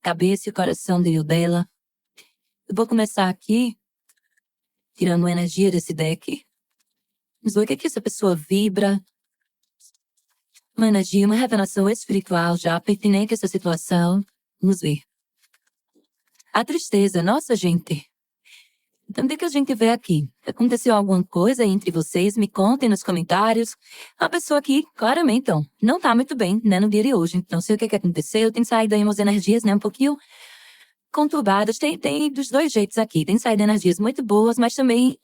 cabeça e o coração dela. Eu vou começar aqui, tirando a energia desse deck. Vamos ver o que é que essa pessoa vibra. Uma energia, uma revelação espiritual já pertinente a essa situação. Vamos ver. A tristeza, nossa gente. Então, o que a gente vê aqui? Aconteceu alguma coisa entre vocês? Me contem nos comentários. A pessoa aqui, claramente, então, não tá muito bem, né, no dia de hoje. Então, sei o que aconteceu. Tem saído aí umas energias, né, um pouquinho conturbadas. Tem dos dois jeitos aqui. Tem saído energias muito boas, mas também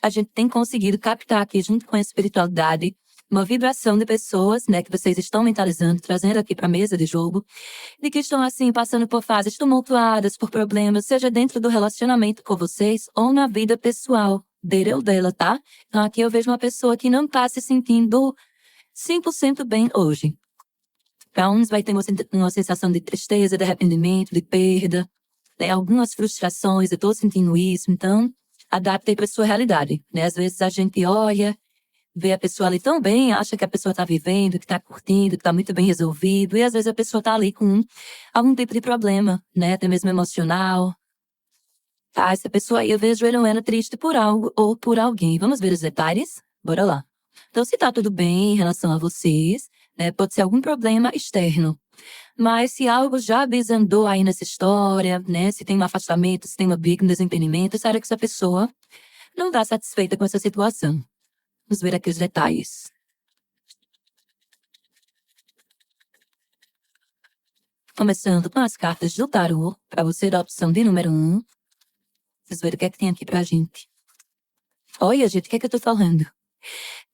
a gente tem conseguido captar aqui, junto com a espiritualidade, uma vibração de pessoas, né, que vocês estão mentalizando, trazendo aqui para a mesa de jogo, de que estão, assim, passando por fases tumultuadas, por problemas, seja dentro do relacionamento com vocês ou na vida pessoal dele ou dela, tá? Então, aqui eu vejo uma pessoa que não tá se sentindo 100% bem hoje. Para uns vai ter uma sensação de tristeza, de arrependimento, de perda, né? Algumas frustrações, eu tô sentindo isso, então adaptei para sua realidade, né? Às vezes a gente olha, vê a pessoa ali tão bem, acha que a pessoa tá vivendo, que tá curtindo, que tá muito bem resolvido, e às vezes a pessoa tá ali com algum tipo de problema, né? Até mesmo emocional. Tá, essa pessoa aí eu vejo ela triste por algo ou por alguém. Vamos ver os detalhes? Bora lá. Então, se tá tudo bem em relação a vocês, né? Pode ser algum problema externo. Mas se algo já desandou aí nessa história, né? Se tem um afastamento, se tem uma briga, um desentendimento, será que essa pessoa não tá satisfeita com essa situação? Vamos ver aqui os detalhes. Começando com as cartas do tarô, para você da opção de número 1. Vamos ver o que é que tem aqui pra gente. Olha, gente, o que é que eu tô falando?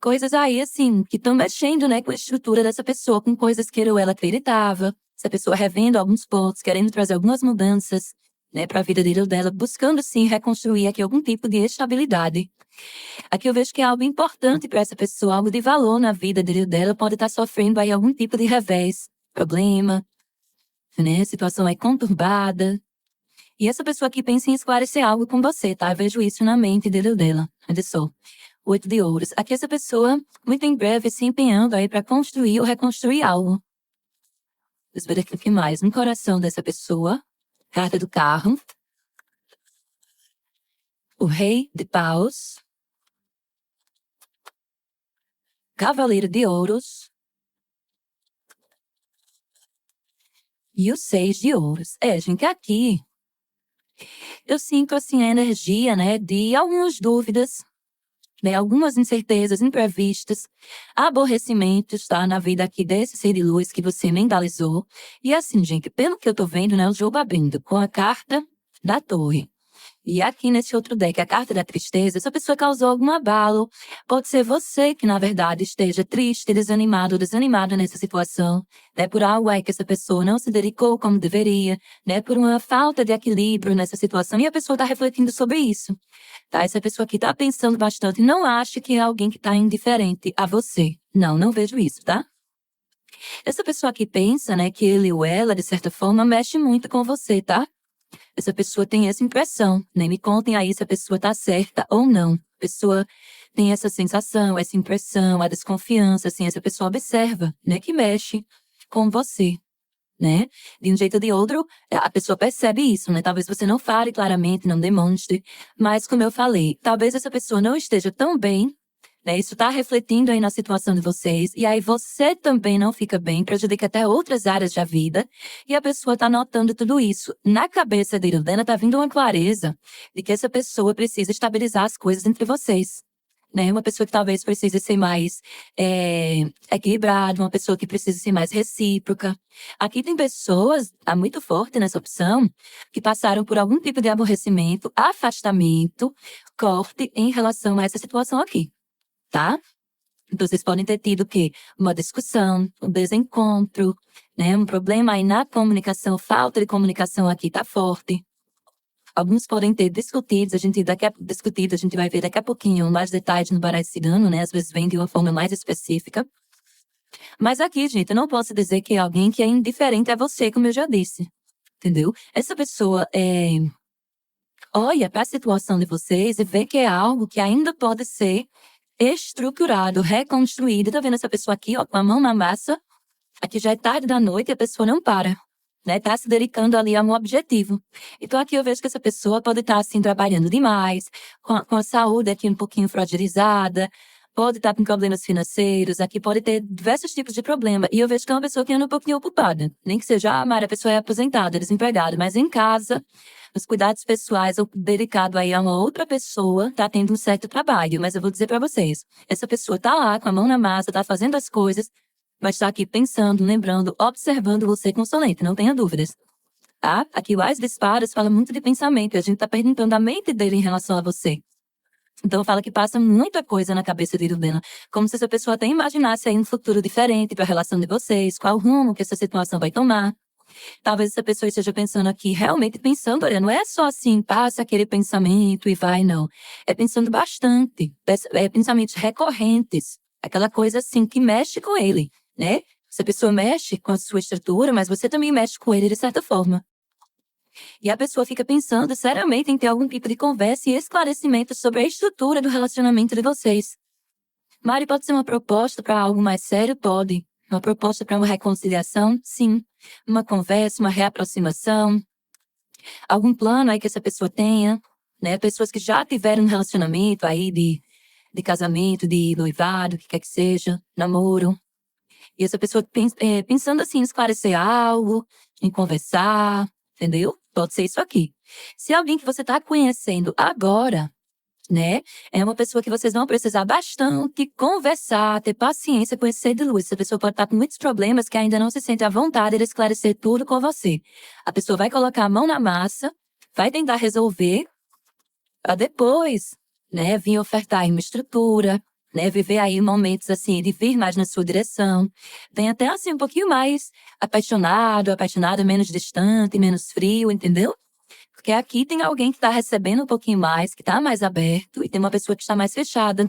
Coisas aí, assim, que estão mexendo, né, com a estrutura dessa pessoa, com coisas que ele ou ela acreditava. Essa pessoa revendo alguns pontos, querendo trazer algumas mudanças, né, pra vida dele ou dela, buscando, sim, reconstruir aqui algum tipo de estabilidade. Aqui eu vejo que é algo importante para essa pessoa, algo de valor na vida dele ou dela, pode estar sofrendo aí algum tipo de revés, problema, né, situação aí conturbada. E essa pessoa aqui pensa em esclarecer algo com você, tá? Eu vejo isso na mente dele ou dela. Olha só. 8 de ouros. Aqui essa pessoa, muito em breve, se empenhando aí para construir ou reconstruir algo. Vamos ver aqui mais. No coração dessa pessoa. Carta do carro. O rei de paus. Cavaleiro de ouros. E o 6 de ouros. Gente, aqui eu sinto, assim, a energia, né, de algumas dúvidas, né, algumas incertezas imprevistas, aborrecimentos, tá, na vida aqui desse ser de luz que você mentalizou. E assim, gente, pelo que eu tô vendo, né, o jogo abrindo com a carta da torre. E aqui nesse outro deck, a carta da tristeza, essa pessoa causou algum abalo. Pode ser você que, na verdade, esteja triste, desanimado ou desanimada nessa situação, né? Por algo aí que essa pessoa não se dedicou como deveria, né? Por uma falta de equilíbrio nessa situação. E a pessoa tá refletindo sobre isso, tá? Essa pessoa aqui tá pensando bastante. Não ache que é alguém que tá indiferente a você. Não, não vejo isso, tá? Essa pessoa aqui pensa, né, que ele ou ela, de certa forma, mexe muito com você, tá? Essa pessoa tem essa impressão, né? Me contem aí se a pessoa tá certa ou não. A pessoa tem essa sensação, essa impressão, a desconfiança, assim, essa pessoa observa, né? Que mexe com você, né? De um jeito ou de outro, a pessoa percebe isso, né? Talvez você não fale claramente, não demonstre, mas como eu falei, talvez essa pessoa não esteja tão bem, né? Isso tá refletindo aí na situação de vocês, e aí você também não fica bem, prejudica até outras áreas da vida, e a pessoa tá notando tudo isso. Na cabeça dele, dela, tá vindo uma clareza de que essa pessoa precisa estabilizar as coisas entre vocês, né? Uma pessoa que talvez precise ser mais equilibrada, uma pessoa que precisa ser mais recíproca. Aqui tem pessoas, tá muito forte nessa opção, que passaram por algum tipo de aborrecimento, afastamento, corte em relação a essa situação aqui. Tá? Então, vocês podem ter tido o quê? Uma discussão, um desencontro, né? Um problema aí na comunicação, falta de comunicação aqui tá forte. Alguns podem ter discutido, a gente vai ver daqui a pouquinho mais detalhes no baralho cigano, né? Às vezes vem de uma forma mais específica. Mas aqui, gente, eu não posso dizer que é alguém que é indiferente a você, como eu já disse. Entendeu? Essa pessoa olha para a situação de vocês e vê que é algo que ainda pode ser estruturado, reconstruído. Tá vendo essa pessoa aqui, ó, com a mão na massa? Aqui já é tarde da noite e a pessoa não para. né? Tá se dedicando ali a um objetivo. Então aqui eu vejo que essa pessoa pode estar assim trabalhando demais, com a saúde aqui um pouquinho fragilizada, pode estar com problemas financeiros, aqui pode ter diversos tipos de problema. E eu vejo que é uma pessoa que anda um pouquinho ocupada. Nem que seja, Mara, a pessoa é aposentada, desempregada, mas em casa, os cuidados pessoais ou dedicado aí a uma outra pessoa, tá tendo um certo trabalho. Mas eu vou dizer pra vocês, essa pessoa tá lá com a mão na massa, tá fazendo as coisas, mas tá aqui pensando, lembrando, observando você consolente, não tenha dúvidas. Tá? Aqui o Ás de Espadas fala muito de pensamento, e a gente tá perguntando a mente dele em relação a você. Então fala que passa muita coisa na cabeça de Dela, como se essa pessoa até imaginasse aí um futuro diferente para a relação de vocês, qual rumo que essa situação vai tomar. Talvez essa pessoa esteja pensando aqui, realmente pensando, olha, não é só assim, passa aquele pensamento e vai, não. É pensando bastante, é pensamentos recorrentes, aquela coisa assim que mexe com ele, né? Essa pessoa mexe com a sua estrutura, mas você também mexe com ele de certa forma. E a pessoa fica pensando seriamente em ter algum tipo de conversa e esclarecimento sobre a estrutura do relacionamento de vocês. Mari, pode ser uma proposta para algo mais sério? Pode. Uma proposta para uma reconciliação? Sim. Uma conversa, uma reaproximação. Algum plano aí que essa pessoa tenha, né? Pessoas que já tiveram um relacionamento aí de casamento, de noivado, o que quer que seja, namoro. E essa pessoa pensando assim em esclarecer algo, em conversar, entendeu? Pode ser isso aqui. Se alguém que você está conhecendo agora, né, é uma pessoa que vocês vão precisar bastante conversar, ter paciência com esse ser de luz. Essa pessoa pode estar com muitos problemas que ainda não se sente à vontade de esclarecer tudo com você. A pessoa vai colocar a mão na massa, vai tentar resolver, para depois, né, vir ofertar aí uma estrutura, né, viver aí momentos assim, de vir mais na sua direção. Vem até assim um pouquinho mais apaixonado, apaixonada, menos distante, menos frio, entendeu? Porque aqui tem alguém que está recebendo um pouquinho mais, que está mais aberto, e tem uma pessoa que está mais fechada,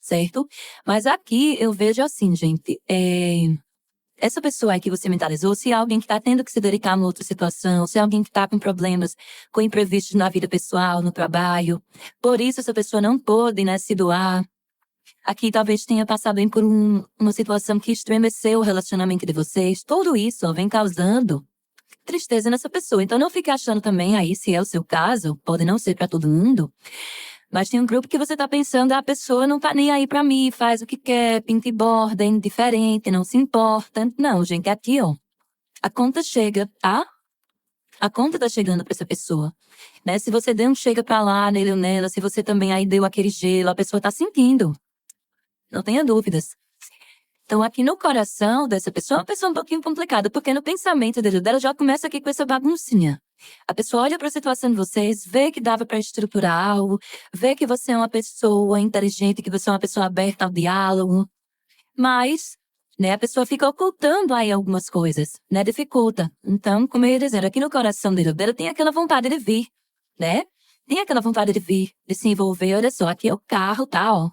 certo? Mas aqui eu vejo assim, gente, essa pessoa aí que você mentalizou, se é alguém que está tendo que se dedicar a uma outra situação, se é alguém que está com problemas, com imprevistos na vida pessoal, no trabalho, por isso essa pessoa não pôde, né, se doar. Aqui talvez tenha passado aí por uma situação que estremeceu o relacionamento de vocês. Tudo isso ó, vem causando tristeza nessa pessoa. Então não fique achando também aí, se é o seu caso, pode não ser para todo mundo, mas tem um grupo que você tá pensando, a pessoa não tá nem aí pra mim, faz o que quer, pinta e borda, é indiferente, não se importa. Não, gente, aqui, ó, a conta chega, tá? A conta tá chegando pra essa pessoa, né? Se você deu um chega pra lá, nele ou nela, se você também aí deu aquele gelo, a pessoa tá sentindo. Não tenha dúvidas. Então, aqui no coração dessa pessoa, é uma pessoa um pouquinho complicada, porque no pensamento dela já começa aqui com essa baguncinha. A pessoa olha para a situação de vocês, vê que dava para estruturar algo, vê que você é uma pessoa inteligente, que você é uma pessoa aberta ao diálogo, mas, né, a pessoa fica ocultando aí algumas coisas, né, dificulta. Então, como eu ia dizer, aqui no coração dela tem aquela vontade de vir, né? Tem aquela vontade de vir, de se envolver. Olha só, aqui é o carro, tá, ó.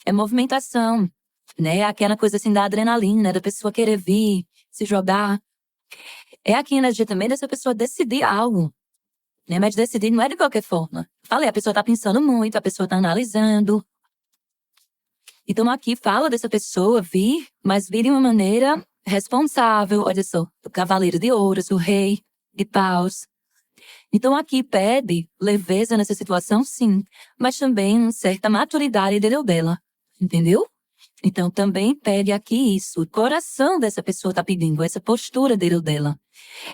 É movimentação, né? Aquela coisa assim da adrenalina, da pessoa querer vir, se jogar. É aqui a energia também dessa pessoa decidir algo, né? Mas decidir não é de qualquer forma. Falei, a pessoa tá pensando muito, a pessoa tá analisando. Então aqui fala dessa pessoa vir, mas vir de uma maneira responsável. Olha só, o cavaleiro de ouros, o rei de paus. Então aqui pede leveza nessa situação, sim, mas também uma certa maturidade dela, entendeu? Então também pede aqui isso, o coração dessa pessoa tá pedindo, essa postura dela.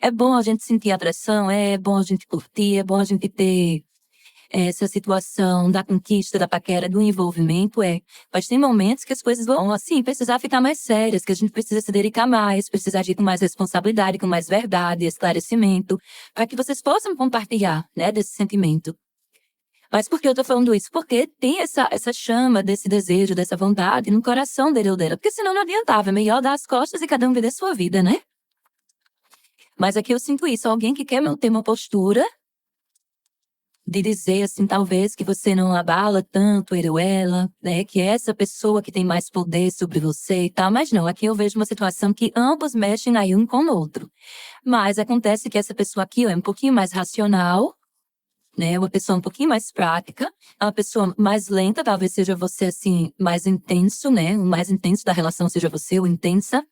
É bom a gente sentir atração, é bom a gente curtir, é bom a gente ter essa situação da conquista, da paquera, do envolvimento, mas tem momentos que as coisas vão, assim, precisar ficar mais sérias, que a gente precisa se dedicar mais, precisar agir com mais responsabilidade, com mais verdade, esclarecimento, para que vocês possam compartilhar, né, desse sentimento. Mas por que eu tô falando isso? Porque tem essa chama desse desejo, dessa vontade no coração dele ou dela. Porque senão não adiantava, é melhor dar as costas e cada um viver a sua vida, né? Mas aqui eu sinto isso, alguém que quer ter uma postura de dizer, assim, talvez que você não abala tanto ele ou ela, né? Que é essa pessoa que tem mais poder sobre você e tal. Mas não, aqui eu vejo uma situação que ambos mexem aí um com o outro. Mas acontece que essa pessoa aqui ó, é um pouquinho mais racional, né? Uma pessoa um pouquinho mais prática, uma pessoa mais lenta, talvez seja você, assim, mais intenso, né? O mais intenso da relação seja você, o intensa.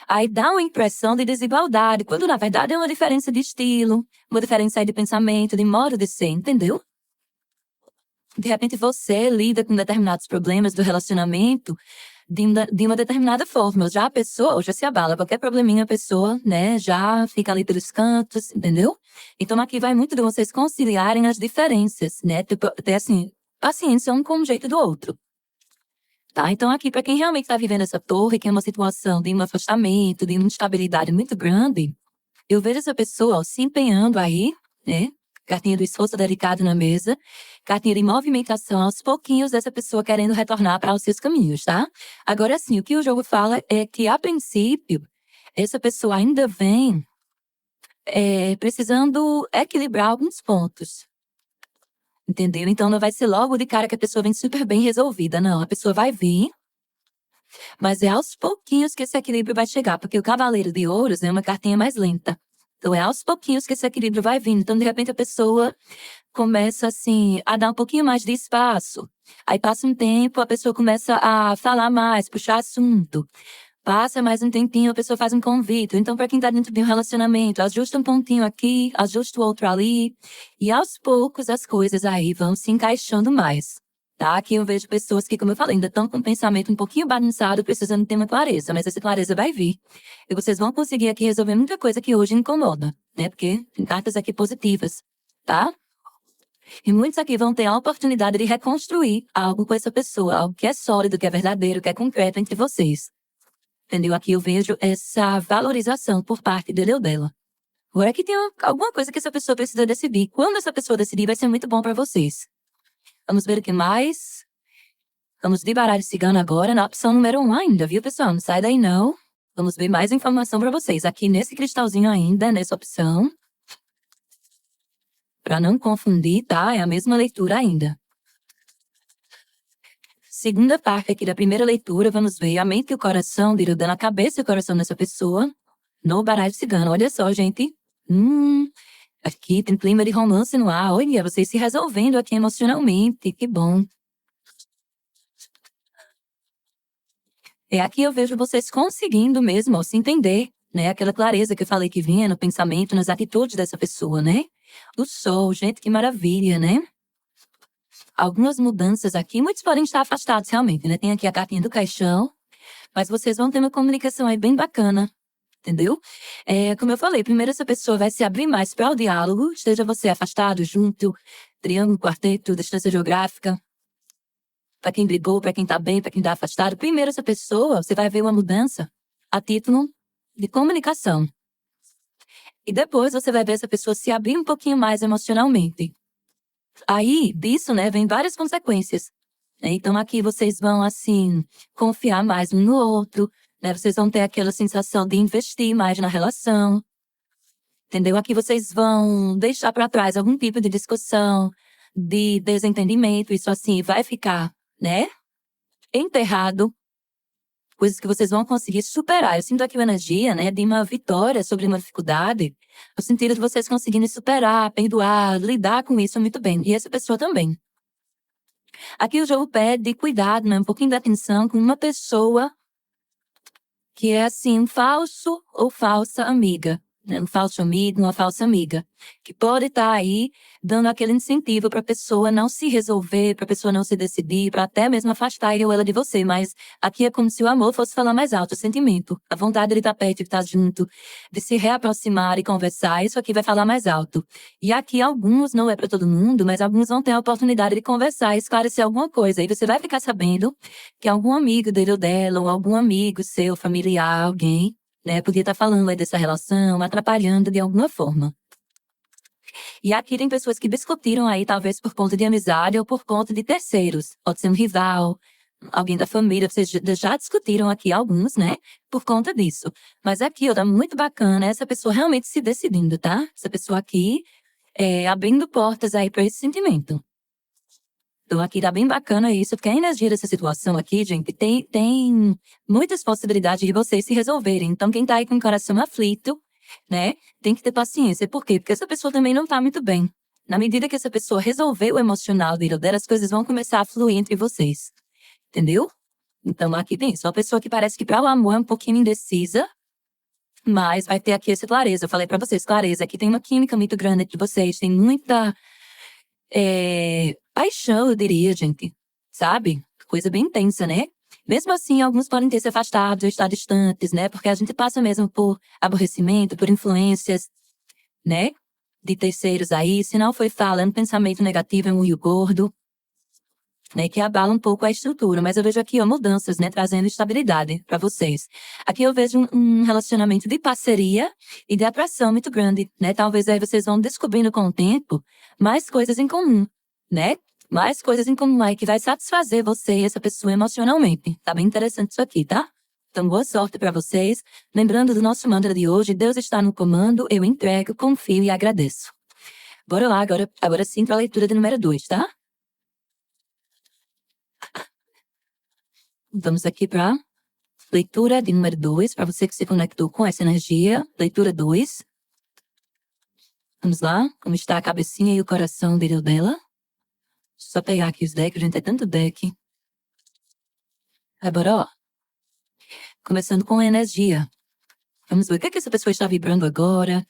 Aí dá uma impressão de desigualdade, quando na verdade é uma diferença de estilo, uma diferença aí de pensamento, de modo de ser, entendeu? De repente você lida com determinados problemas do relacionamento de uma determinada forma. Já a pessoa já se abala, qualquer probleminha a pessoa, né, já fica ali pelos cantos, entendeu? Então aqui vai muito de vocês conciliarem as diferenças, né, ter assim, paciência um com o jeito do outro. Tá? Então aqui, para quem realmente está vivendo essa torre, que é uma situação de um afastamento, de uma instabilidade muito grande, eu vejo essa pessoa ó, se empenhando aí, né? Cartinha do esforço dedicado na mesa, cartinha de movimentação aos pouquinhos dessa pessoa querendo retornar para os seus caminhos, tá? Agora sim, o que o jogo fala é que, a princípio, essa pessoa ainda vem precisando equilibrar alguns pontos. Entendeu? Então não vai ser logo de cara que a pessoa vem super bem resolvida, não. A pessoa vai vir, mas é aos pouquinhos que esse equilíbrio vai chegar, porque o Cavaleiro de Ouros é uma cartinha mais lenta. Então é aos pouquinhos que esse equilíbrio vai vindo. Então de repente a pessoa começa assim a dar um pouquinho mais de espaço. Aí passa um tempo, a pessoa começa a falar mais, puxar assunto. Passa mais um tempinho, a pessoa faz um convite. Então, para quem tá dentro de um relacionamento, ajusta um pontinho aqui, ajusta o outro ali. E aos poucos as coisas aí vão se encaixando mais. Tá? Aqui eu vejo pessoas que, como eu falei, ainda estão com o pensamento um pouquinho bagunçado, precisando ter uma clareza. Mas essa clareza vai vir. E vocês vão conseguir aqui resolver muita coisa que hoje incomoda, né? Porque tem cartas aqui positivas, tá? E muitos aqui vão ter a oportunidade de reconstruir algo com essa pessoa, algo que é sólido, que é verdadeiro, que é concreto entre vocês. Entendeu? Aqui eu vejo essa valorização por parte dele ou dela. Agora que tem alguma coisa que essa pessoa precisa decidir. Quando essa pessoa decidir, vai ser muito bom pra vocês. Vamos ver o que mais. Vamos de baralho cigano agora, na opção número 1 ainda, viu, pessoal? Não sai daí, não. Vamos ver mais informação pra vocês. Aqui nesse cristalzinho ainda, nessa opção. Pra não confundir, tá? É a mesma leitura ainda. Segunda parte aqui da primeira leitura, vamos ver a mente e o coração, dando a cabeça e o coração dessa pessoa no baralho cigano. Olha só, gente. Aqui tem clima de romance no ar. Olha, vocês se resolvendo aqui emocionalmente. Que bom. Aqui eu vejo vocês conseguindo mesmo ó, se entender, né? Aquela clareza que eu falei que vinha no pensamento, nas atitudes dessa pessoa, né? O sol, gente, que maravilha, né? Algumas mudanças aqui, muitos podem estar afastados realmente, né? Tem aqui a cartinha do caixão, mas vocês vão ter uma comunicação aí bem bacana, entendeu? Como eu falei, primeiro essa pessoa vai se abrir mais para o diálogo, esteja você afastado, junto, triângulo, quarteto, distância geográfica, para quem brigou, para quem tá bem, para quem tá afastado. Primeiro essa pessoa, você vai ver uma mudança a título de comunicação. E depois você vai ver essa pessoa se abrir um pouquinho mais emocionalmente. Aí, disso, né, vem várias consequências. Então, aqui vocês vão, assim, confiar mais um no outro, né? Vocês vão ter aquela sensação de investir mais na relação. Entendeu? Aqui vocês vão deixar para trás algum tipo de discussão, de desentendimento. Isso, assim, vai ficar, né, enterrado. Coisas que vocês vão conseguir superar. Eu sinto aqui uma energia, né, de uma vitória sobre uma dificuldade. No sentido de vocês conseguirem superar, perdoar, lidar com isso muito bem. E essa pessoa também. Aqui o jogo pede cuidado, né, um pouquinho de atenção com uma pessoa que é, assim, um falso ou falsa amiga. Um falso amigo, uma falsa amiga, que pode estar aí dando aquele incentivo para a pessoa não se resolver, para a pessoa não se decidir, para até mesmo afastar ele ou ela de você. Mas aqui é como se o amor fosse falar mais alto, o sentimento, a vontade de estar perto, de estar junto, de se reaproximar e conversar. Isso aqui vai falar mais alto. E aqui alguns, não é para todo mundo, mas alguns vão ter a oportunidade de conversar e esclarecer alguma coisa. Aí você vai ficar sabendo que algum amigo dele ou dela, ou algum amigo seu, familiar, alguém, né, podia estar falando aí dessa relação, atrapalhando de alguma forma. E aqui tem pessoas que discutiram aí, talvez por conta de amizade ou por conta de terceiros. Pode ser um rival, alguém da família, vocês já discutiram aqui alguns, né, por conta disso. Mas aqui, ó, tá muito bacana essa pessoa realmente se decidindo, tá? Essa pessoa aqui, abrindo portas aí para esse sentimento. Então aqui tá bem bacana isso, porque a energia dessa situação aqui, gente, tem muitas possibilidades de vocês se resolverem. Então quem tá aí com o coração aflito, né, tem que ter paciência. Por quê? Porque essa pessoa também não tá muito bem. Na medida que essa pessoa resolver o emocional dele ou dela, as coisas vão começar a fluir entre vocês. Entendeu? Então aqui tem isso, uma pessoa que parece que para o amor é um pouquinho indecisa, mas vai ter aqui essa clareza. Eu falei pra vocês, clareza, aqui tem uma química muito grande entre vocês, tem muita paixão, eu diria, gente, sabe? Coisa bem intensa, né? Mesmo assim, alguns podem ter se afastado, estar distantes, né? Porque a gente passa mesmo por aborrecimento, por influências, né? De terceiros aí. Se não foi falando pensamento negativo, é um olho gordo, né, que abala um pouco a estrutura, mas eu vejo aqui, ó, mudanças, né, trazendo estabilidade para vocês. Aqui eu vejo um relacionamento de parceria e de atração muito grande, né? Talvez aí vocês vão descobrindo com o tempo mais coisas em comum, né? Mais coisas em comum aí que vai satisfazer você e essa pessoa emocionalmente. Tá bem interessante isso aqui, tá? Então, boa sorte para vocês. Lembrando do nosso mantra de hoje, Deus está no comando, eu entrego, confio e agradeço. Bora lá, agora sim para a leitura de número 2, tá? Vamos aqui para leitura de número 2, para você que se conectou com essa energia. Leitura 2. Vamos lá, como está a cabecinha e o coração dela. Só pegar aqui os decks, gente, é tanto deck. Agora, ó, começando com a energia. Vamos ver o que é que essa pessoa está vibrando agora.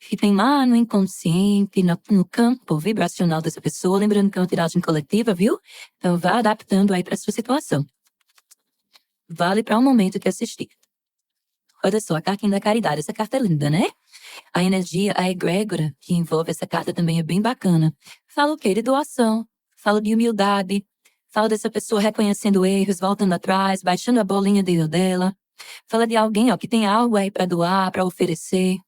Que tem lá no inconsciente, no campo vibracional dessa pessoa. Lembrando que é uma tiragem coletiva, viu? Então vá adaptando aí para sua situação. Vale para o momento que assistir. Olha só, a cartinha da caridade. Essa carta é linda, né? A energia, a egrégora que envolve essa carta também é bem bacana. Fala o quê? De doação. Fala de humildade. Fala dessa pessoa reconhecendo erros, voltando atrás, baixando a bolinha dela. Fala de alguém, ó, que tem algo aí para doar, para oferecer.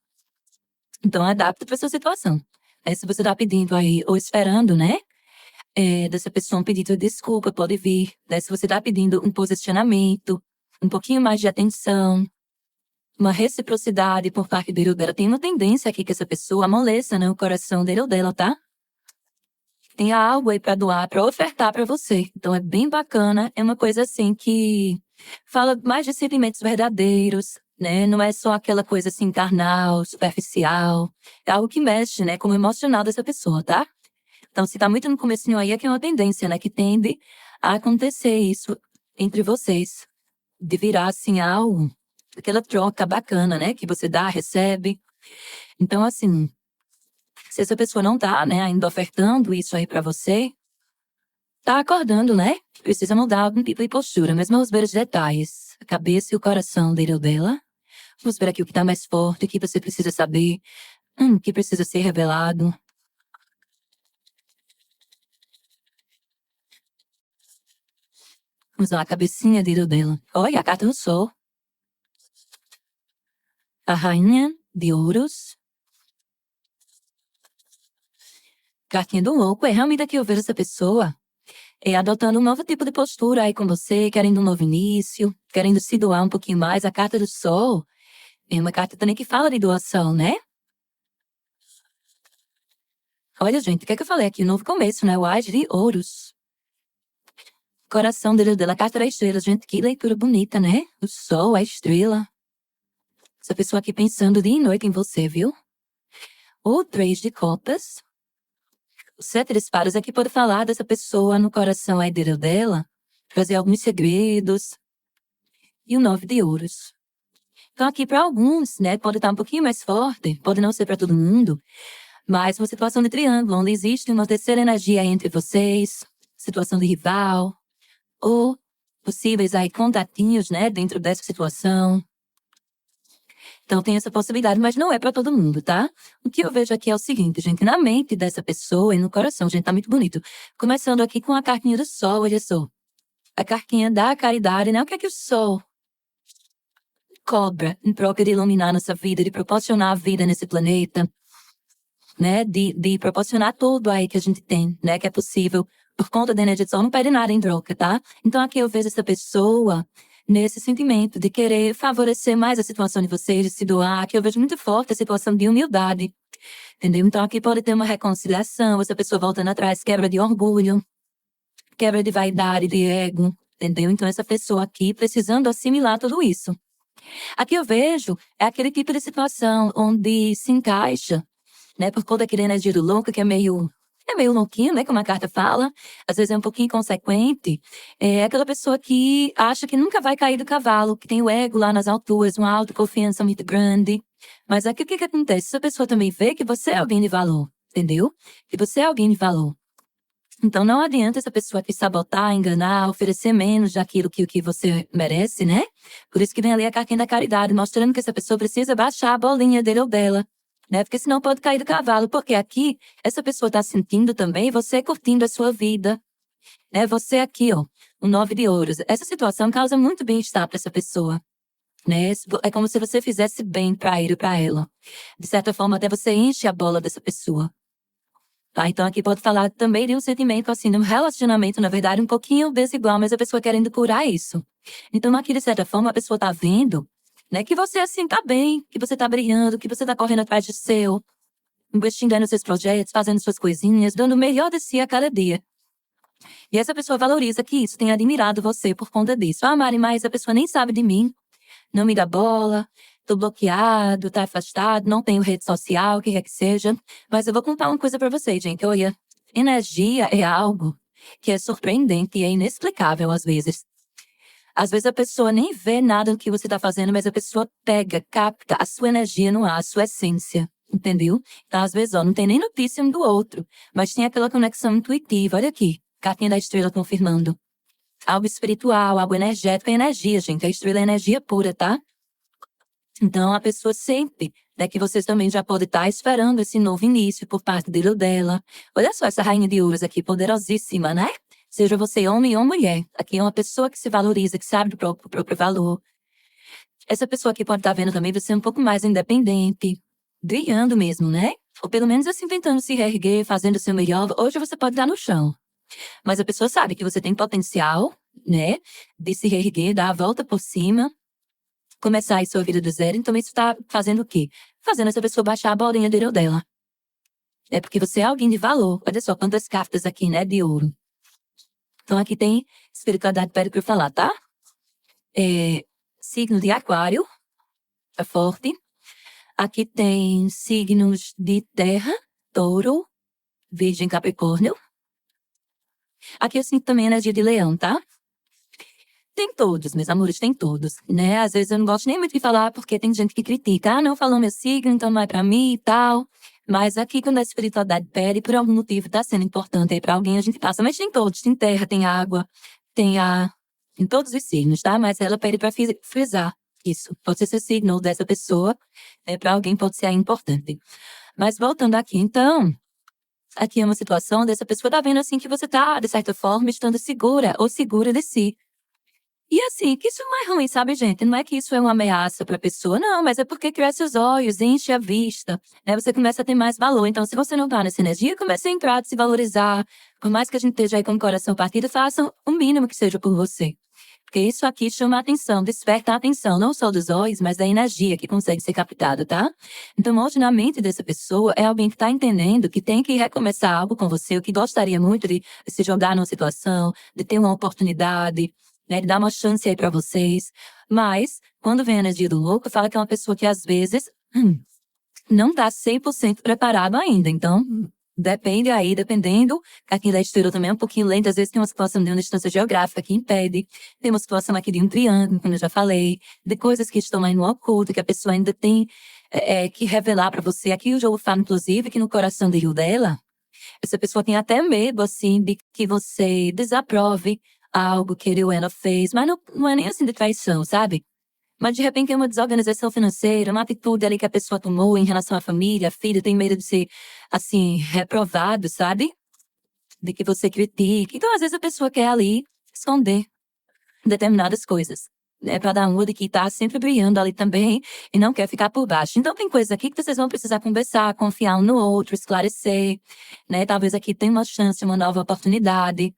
Então, adapta para sua situação. Aí, se você tá pedindo aí, ou esperando, né? Dessa pessoa um pedido de desculpa, pode vir. Né? Se você tá pedindo um posicionamento, um pouquinho mais de atenção, uma reciprocidade por parte dele ou dela. Tem uma tendência aqui que essa pessoa amoleça, né? O coração dele ou dela, tá? Tem algo aí pra doar, pra ofertar pra você. Então, é bem bacana. É uma coisa assim que fala mais de sentimentos verdadeiros, né? Não é só aquela coisa assim carnal, superficial. É algo que mexe, né? Com o emocional dessa pessoa, tá? Então, se tá muito no comecinho aí, é que é uma tendência, né? Que tende a acontecer isso entre vocês. De virar, assim, algo, aquela troca bacana, né? Que você dá, recebe. Então, assim, se essa pessoa não tá, né, ainda ofertando isso aí pra você, tá acordando, né? Precisa mudar algum tipo de postura. Mas vamos ver os detalhes. A cabeça e o coração dele ou dela. Vamos ver aqui o que tá mais forte, o que você precisa saber, o que precisa ser revelado. Vamos lá, a cabecinha dele ou dela. Olha, a carta do sol. A rainha de ouros. Cartinha do louco. É realmente aqui eu vejo essa pessoa adotando um novo tipo de postura aí com você, querendo um novo início, querendo se doar um pouquinho mais. A carta do sol é uma carta também que fala de doação, né? Olha, gente, o que é que eu falei aqui? Um novo começo, né? O Ás de ouros. Coração dela, carta da estrela. Gente, que leitura bonita, né? O sol, a estrela. Essa pessoa aqui pensando dia e noite em você, viu? O 3 de copas. O 7 de espadas aqui pode falar dessa pessoa no coração aí dela, trazer alguns segredos. E o 9 de ouros. Então aqui para alguns, né, pode estar um pouquinho mais forte, pode não ser para todo mundo, mas uma situação de triângulo, onde existe uma terceira energia entre vocês, situação de rival, ou possíveis aí contatinhos, né, dentro dessa situação. Então tem essa possibilidade, mas não é para todo mundo, tá? O que eu vejo aqui é o seguinte, gente, na mente dessa pessoa e no coração, gente, tá muito bonito. Começando aqui com a cartinha do sol, olha só. A cartinha da caridade, né? O que é que o sol cobra em troca de iluminar nossa vida, de proporcionar a vida nesse planeta, né? De proporcionar tudo aí que a gente tem, né? Que é possível. Por conta da energia do sol, não pede nada em troca, tá? Então aqui eu vejo essa pessoa nesse sentimento de querer favorecer mais a situação de vocês, de se doar, que eu vejo muito forte a situação de humildade, entendeu? Então aqui pode ter uma reconciliação, essa pessoa voltando atrás, quebra de orgulho, quebra de vaidade, de ego, entendeu? Então essa pessoa aqui precisando assimilar tudo isso. Aqui eu vejo é aquele tipo de situação onde se encaixa, né? Por conta daquela energia do louco que é meio é meio louquinho, né, como a carta fala, às vezes é um pouquinho inconsequente, é aquela pessoa que acha que nunca vai cair do cavalo, que tem o ego lá nas alturas, uma autoconfiança muito grande. Mas aqui o que acontece? Essa pessoa também vê que você é alguém de valor, entendeu? Que você é alguém de valor. Então não adianta essa pessoa te sabotar, enganar, oferecer menos daquilo que você merece, né? Por isso que vem ali a cartinha da caridade, mostrando que essa pessoa precisa baixar a bolinha dele ou dela, né? Porque senão pode cair do cavalo, porque aqui essa pessoa tá sentindo também você curtindo a sua vida, né? Você aqui, ó, o 9 de ouros. Essa situação causa muito bem-estar para essa pessoa, né? É como se você fizesse bem para ele ou para ela. De certa forma, até você enche a bola dessa pessoa. Tá, então aqui pode falar também de um sentimento, assim, de um relacionamento, na verdade, um pouquinho desigual, mas a pessoa querendo curar isso. Então aqui, de certa forma, a pessoa tá vendo, né, que você, assim, tá bem, que você tá brilhando, que você tá correndo atrás do seu, investindo aí nos seus projetos, fazendo suas coisinhas, dando o melhor de si a cada dia. E essa pessoa valoriza que isso, tem admirado você por conta disso. Ah, Mari, mas a pessoa nem sabe de mim, não me dá bola, tô bloqueado, tá afastado, não tenho rede social, o que quer que seja. Mas eu vou contar uma coisa pra vocês, gente. Olha, energia é algo que é surpreendente e é inexplicável às vezes. Às vezes a pessoa nem vê nada do que você tá fazendo, mas a pessoa pega, capta a sua energia no ar, a sua essência. Entendeu? Então, às vezes, ó, não tem nem notícia um do outro, mas tem aquela conexão intuitiva. Olha aqui, cartinha da estrela confirmando. Algo espiritual, algo energético é energia, gente. A estrela é energia pura, tá? Então, a pessoa sente, né, que vocês também já podem estar esperando esse novo início por parte dele ou dela. Olha só essa rainha de ouros aqui, poderosíssima, né? Seja você homem ou mulher. Aqui é uma pessoa que se valoriza, que sabe do próprio valor. Essa pessoa aqui pode estar vendo também você um pouco mais independente, brilhando mesmo, né? Ou pelo menos assim, tentando se reerguer, fazendo o seu melhor. Hoje você pode estar no chão. Mas a pessoa sabe que você tem potencial, né? De se reerguer, dar a volta por cima, começar a sua vida do zero. Então isso tá fazendo o quê? Fazendo essa pessoa baixar a bolinha dele ou dela. É porque você é alguém de valor. Olha só quantas cartas aqui, né? De ouro. Então aqui tem espiritualidade, pede pra eu falar, tá? Signo de aquário. É forte. Aqui tem signos de terra. Touro. Virgem, Capricórnio. Aqui eu sinto também a energia de leão, tá? Tem todos, meus amores, tem todos, né? Às vezes eu não gosto nem muito de falar, porque tem gente que critica. Ah, não falou meu signo, então não é pra mim e tal. Mas aqui, quando a espiritualidade pede, por algum motivo tá sendo importante aí pra alguém, a gente passa. Mas tem todos, tem terra, tem água, tem ar, tem todos os signos, tá? Mas ela pede pra frisar isso. Pode ser seu signo ou dessa pessoa, né? Pra alguém pode ser aí importante. Mas voltando aqui, então, aqui é uma situação dessa pessoa tá vendo assim que você tá, de certa forma, estando segura ou segura de si. E assim, que isso não é ruim, sabe, gente? Não é que isso é uma ameaça pra pessoa, não, mas é porque cresce os olhos, enche a vista, né? Você começa a ter mais valor. Então, se você não tá nessa energia, comece a entrar, se valorizar. Por mais que a gente esteja aí com o coração partido, faça o mínimo que seja por você. Porque isso aqui chama a atenção, desperta a atenção, não só dos olhos, mas da energia que consegue ser captada, tá? Então, hoje, na mente dessa pessoa, é alguém que tá entendendo que tem que recomeçar algo com você, o que gostaria muito de se jogar numa situação, de ter uma oportunidade, né, de dar uma chance aí pra vocês. Mas, quando vem a energia do louco, fala que é uma pessoa que às vezes não tá 100% preparado ainda. Então, depende aí, dependendo. Cartinha da estrela também é um pouquinho lenta. Às vezes tem uma situação de uma distância geográfica que impede. Tem uma situação aqui de um triângulo, como eu já falei. De coisas que estão aí no oculto, que a pessoa ainda tem que revelar pra você. Aqui o jogo fala, inclusive, que no coração dele ou dela, essa pessoa tem até medo, assim, de que você desaprove algo que ele ou ela fez. Mas não é nem assim de traição, sabe? Mas de repente é uma desorganização financeira, uma atitude ali que a pessoa tomou em relação à família, filho, tem medo de ser, assim, reprovado, sabe? De que você critique. Então, às vezes a pessoa quer ali esconder determinadas coisas, né? Pra dar uma de que tá sempre brilhando ali também e não quer ficar por baixo. Então, tem coisas aqui que vocês vão precisar conversar, confiar um no outro, esclarecer, né? Talvez aqui tenha uma chance, uma nova oportunidade.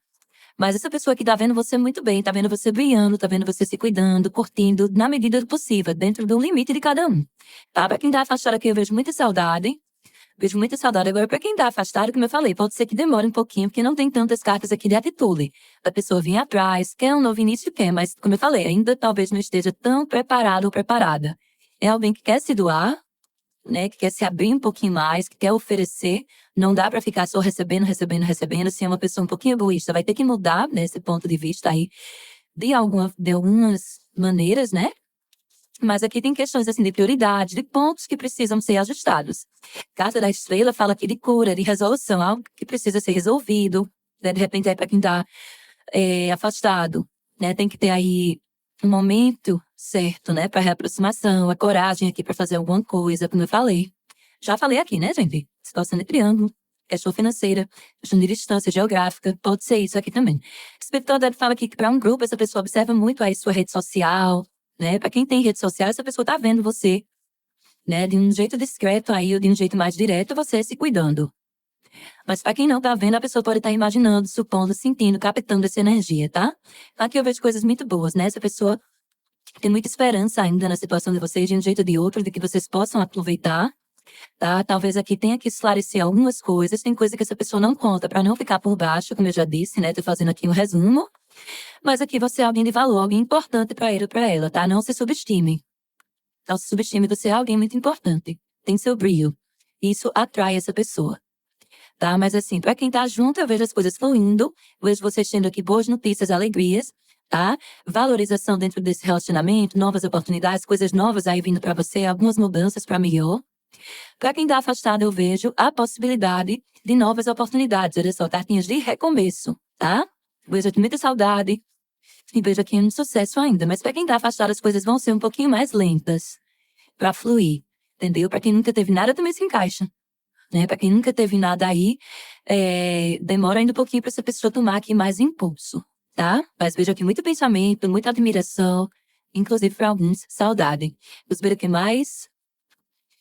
Mas essa pessoa que tá vendo você muito bem, tá vendo você brilhando, tá vendo você se cuidando, curtindo, na medida do possível, dentro do limite de cada um. Tá? Pra quem tá afastado aqui, eu vejo muita saudade. Vejo muita saudade. Agora, pra quem tá afastado, como eu falei, pode ser que demore um pouquinho, porque não tem tantas cartas aqui de atitude. A pessoa vir atrás, quer um novo início, quer, mas, como eu falei, ainda talvez não esteja tão preparado ou preparada. É alguém que quer se doar, né, que quer se abrir um pouquinho mais, que quer oferecer, Não dá pra ficar só recebendo, recebendo, recebendo. Se é uma pessoa um pouquinho egoísta, vai ter que mudar nesse ponto de vista aí de algumas maneiras, né? Mas aqui tem questões assim de prioridade, de pontos que precisam ser ajustados. Carta da Estrela fala aqui de cura, de resolução, algo que precisa ser resolvido, né? De repente é para quem tá afastado, né? Tem que ter aí um momento certo, né? Para reaproximação, a coragem aqui para fazer alguma coisa, como eu falei. Já falei aqui, né, gente? Situação de triângulo, questão financeira, questão de distância geográfica, pode ser isso aqui também. Espiritualidade fala aqui que para um grupo essa pessoa observa muito aí sua rede social, né? Para quem tem rede social, essa pessoa tá vendo você, né? De um jeito discreto aí ou de um jeito mais direto, você se cuidando. Mas para quem não tá vendo, a pessoa pode estar imaginando, supondo, sentindo, captando essa energia, tá? Aqui eu vejo coisas muito boas, né? Essa pessoa tem muita esperança ainda na situação de vocês, de um jeito ou de outro, de que vocês possam aproveitar, tá? Talvez aqui tenha que esclarecer algumas coisas. Tem coisa que essa pessoa não conta para não ficar por baixo, como eu já disse, né? Tô fazendo aqui um resumo. Mas aqui você é alguém de valor, alguém importante para ele ou para ela, tá? Não se subestime. Não se subestime, você é alguém muito importante. Tem seu brilho. Isso atrai essa pessoa, tá? Mas assim, para quem tá junto, eu vejo as coisas fluindo. Vejo vocês tendo aqui boas notícias, alegrias, tá? Valorização dentro desse relacionamento, novas oportunidades, coisas novas aí vindo para você, algumas mudanças para melhor. Para quem tá afastado, eu vejo a possibilidade de novas oportunidades. Olha só, cartinhas de recomeço, tá? Vejo aqui muita saudade e vejo aqui um sucesso ainda. Mas para quem tá afastado, as coisas vão ser um pouquinho mais lentas para fluir, entendeu? Para quem nunca teve nada, também se encaixa, né? Para quem nunca teve nada aí, demora ainda um pouquinho para essa pessoa tomar aqui mais impulso, tá? Mas vejo aqui muito pensamento, muita admiração, inclusive para alguns, saudade. Vamos ver o que mais.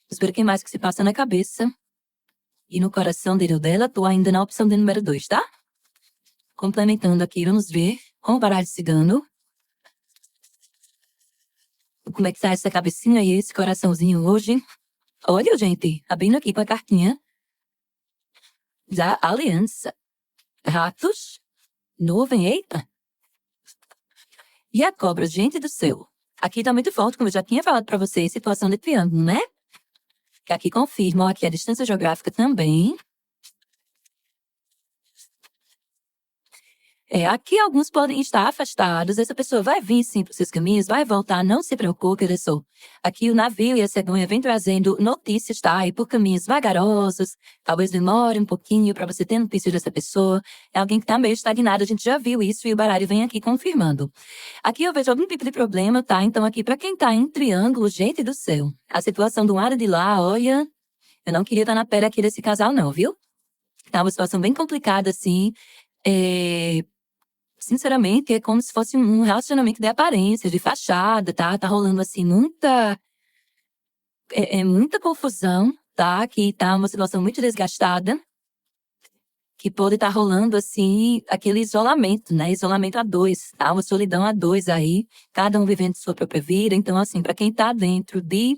Vamos ver o que mais que se passa na cabeça e no coração dele ou dela. Tô ainda na opção de número 2, tá? Complementando aqui, vamos ver com o baralho cigano. Como é que tá essa cabecinha e esse coraçãozinho hoje? Olha, gente, abrindo aqui com a cartinha da aliança. Ratos, nuvem, eita. E a cobra, gente do céu. Aqui tá muito forte, como eu já tinha falado pra vocês, situação de triângulo, né? Que aqui confirmam aqui a distância geográfica também. Aqui alguns podem estar afastados, essa pessoa vai vir sim para os seus caminhos, vai voltar, não se preocupe, olha só. Aqui o navio e a cegonha vem trazendo notícias, tá? E por caminhos vagarosos, talvez demore um pouquinho para você ter notícias dessa pessoa. É alguém que tá meio estagnado, a gente já viu isso e o baralho vem aqui confirmando. Aqui eu vejo algum tipo de problema, tá? Então aqui para quem tá em triângulo, gente do céu, a situação do lado de lá, olha, eu não queria estar na pele aqui desse casal não, viu? Tá uma situação bem complicada, assim, sinceramente, é como se fosse um relacionamento de aparência, de fachada, tá? Tá rolando, assim, muita confusão, tá? Que tá uma situação muito desgastada, que pode estar rolando, assim, aquele isolamento, né? Isolamento a dois, tá? Uma solidão a dois aí, cada um vivendo sua própria vida. Então, assim, para quem tá dentro de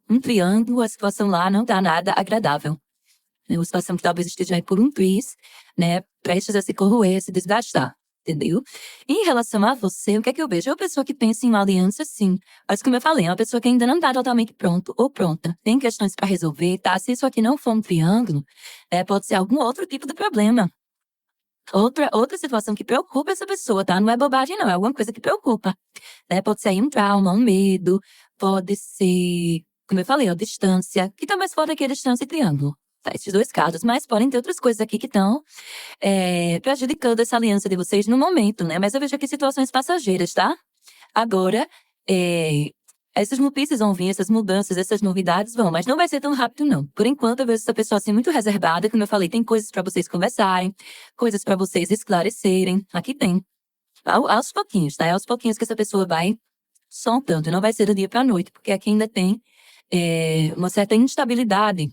um triângulo, a situação lá não tá nada agradável. É uma situação que talvez esteja aí por um triz, né? Prestes a se corroer, a se desgastar. Entendeu? Em relação a você, o que é que eu vejo? É uma pessoa que pensa em uma aliança, sim. Mas como eu falei, é uma pessoa que ainda não tá totalmente pronto ou pronta. Tem questões para resolver, tá? Se isso aqui não for um triângulo, pode ser algum outro tipo de problema. Outra situação que preocupa essa pessoa, tá? Não é bobagem, não. É alguma coisa que preocupa. Pode ser aí um trauma, um medo. Pode ser, como eu falei, a distância. Que talvez fora aqui a distância e triângulo. Tá? Esses dois casos. Mas podem ter outras coisas aqui que estão prejudicando essa aliança de vocês no momento, né? Mas eu vejo aqui situações passageiras, tá? Agora, essas notícias vão vir, essas mudanças, essas novidades vão, mas não vai ser tão rápido, não. Por enquanto, eu vejo essa pessoa assim muito reservada, como eu falei, tem coisas pra vocês conversarem, coisas pra vocês esclarecerem. Aqui tem. Aos pouquinhos, tá? É aos pouquinhos que essa pessoa vai soltando. Não vai ser do dia pra noite, porque aqui ainda tem uma certa instabilidade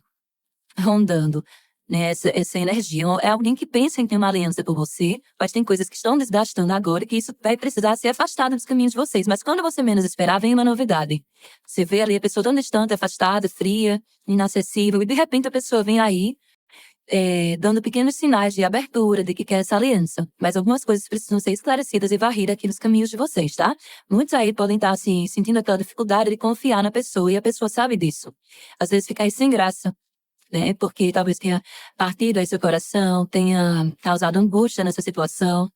rondando, né, essa energia. É alguém que pensa em ter uma aliança com você, mas tem coisas que estão desgastando agora que isso vai precisar ser afastado dos caminhos de vocês. Mas quando você menos esperar, vem uma novidade. Você vê ali a pessoa tão distante, afastada, fria, inacessível, e de repente a pessoa vem aí, dando pequenos sinais de abertura, de que quer essa aliança. Mas algumas coisas precisam ser esclarecidas e varridas aqui nos caminhos de vocês, tá? Muitos aí podem estar, assim, sentindo aquela dificuldade de confiar na pessoa, e a pessoa sabe disso. Às vezes fica aí sem graça. né? Porque talvez tenha partido aí seu coração, tenha causado angústia nessa situação,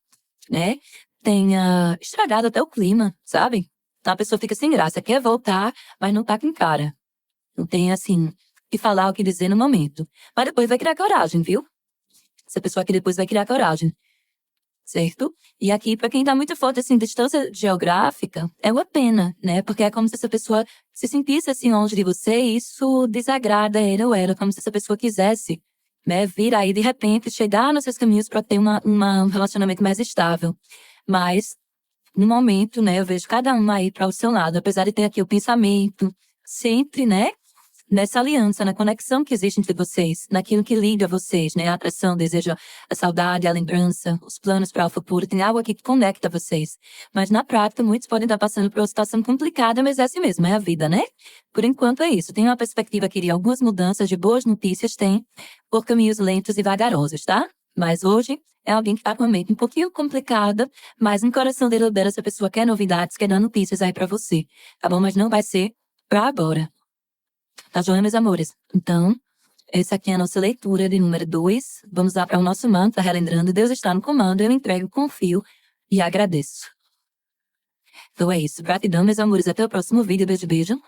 né? Tenha estragado até o clima, sabe? Então a pessoa fica sem graça, quer voltar, mas não tá com cara. Não tem, assim, o que falar, o que dizer no momento. Mas depois vai criar coragem, viu? Essa pessoa aqui depois vai criar coragem. Certo? E aqui, pra quem tá muito forte, assim, distância geográfica, é uma pena, né? Porque é como se essa pessoa se sentisse, assim, longe de você e isso desagrada ele ou ela, como se essa pessoa quisesse, né? Vir aí, de repente, chegar nos seus caminhos pra ter um relacionamento mais estável. Mas, no momento, né, eu vejo cada um aí para o seu lado, apesar de ter aqui o pensamento, sempre, né, nessa aliança, na conexão que existe entre vocês, naquilo que liga vocês, né, a atração, o desejo, a saudade, a lembrança, os planos para o futuro, tem algo aqui que conecta vocês. Mas na prática, muitos podem estar passando por uma situação complicada, mas é assim mesmo, é a vida, né? Por enquanto é isso. Tem uma perspectiva aqui de algumas mudanças, de boas notícias, tem, por caminhos lentos e vagarosos, tá? Mas hoje é alguém que tá com a mente um pouquinho complicada, mas no coração dele ou dela, essa pessoa quer novidades, quer dar notícias aí pra você, tá bom? Mas não vai ser pra agora. Tá joia, meus amores? Então, essa aqui é a nossa leitura de número 2. Vamos lá para o nosso mantra, relembrando, Deus está no comando, eu entrego, confio e agradeço. Então é isso. Gratidão, meus amores. Até o próximo vídeo. Beijo, beijo.